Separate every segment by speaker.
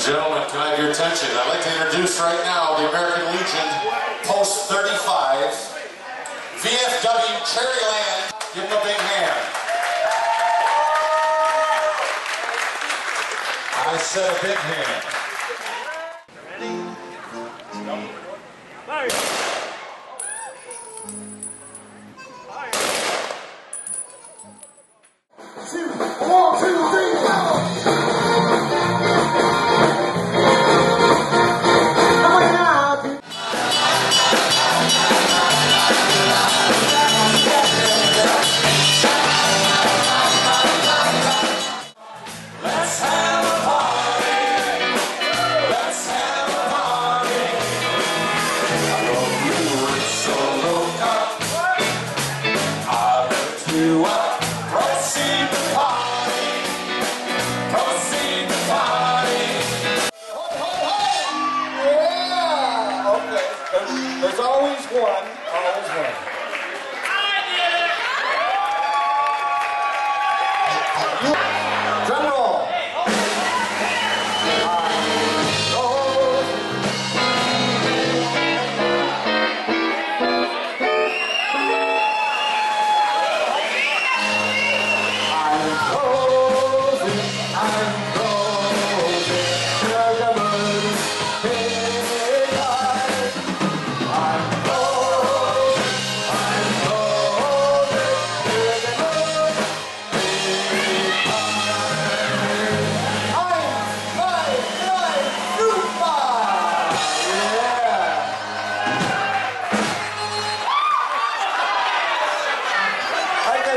Speaker 1: Gentlemen, can I have your attention? I'd like to introduce right now the American Legion Post 35, VFW Cherryland. Give them a big hand. I said a big hand. Ready? One, two, three, go! There's always one, always one. I did it! Drum roll.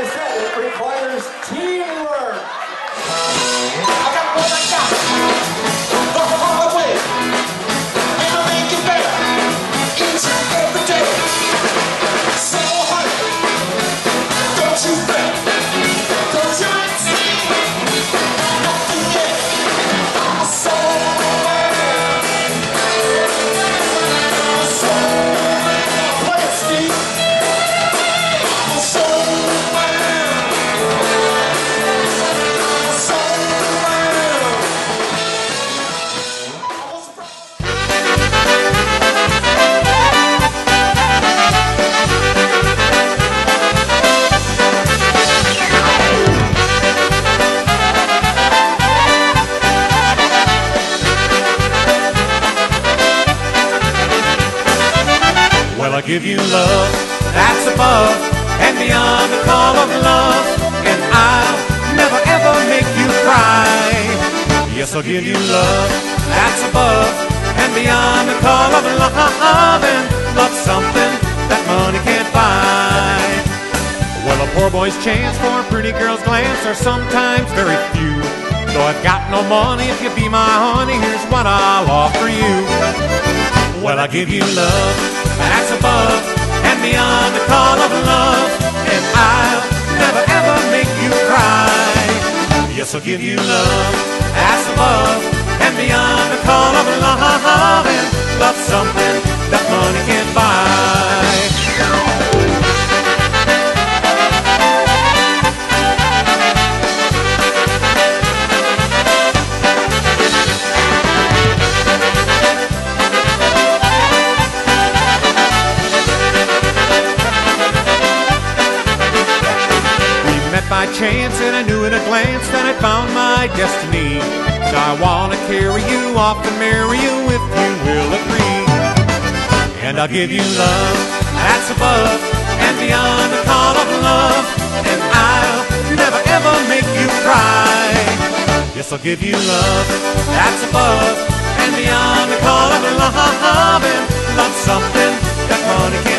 Speaker 1: It requires teamwork. I got what I got. The hard way. And I'll make it better. Each and every day. So hard. Don't you bet. Don't you see? Nothing yet. I'm so bad. So bad. Play it, Steve. I'm so bad.
Speaker 2: Well, I give you love that's above and beyond the call of love, and I'll never ever make you cry. Yes, I'll give you love that's above and beyond the call of love, and love something that money can't buy. Well, a poor boy's chance for a pretty girl's glance are sometimes very few. Though I've got no money, if you be my honey, here's what I'll offer you. Well, I give you love that's above and beyond the call of love, and I'll never ever make you cry. Yes, I'll give you love that's above and beyond the call of love, and love something that money can't buy. By chance, and I knew at a glance that I'd found my destiny. So I want to carry you off and marry you if you will agree. And I'll give you love that's above and beyond the call of love, and I'll never ever make you cry. Yes, I'll give you love that's above and beyond the call of love, and love something that money can't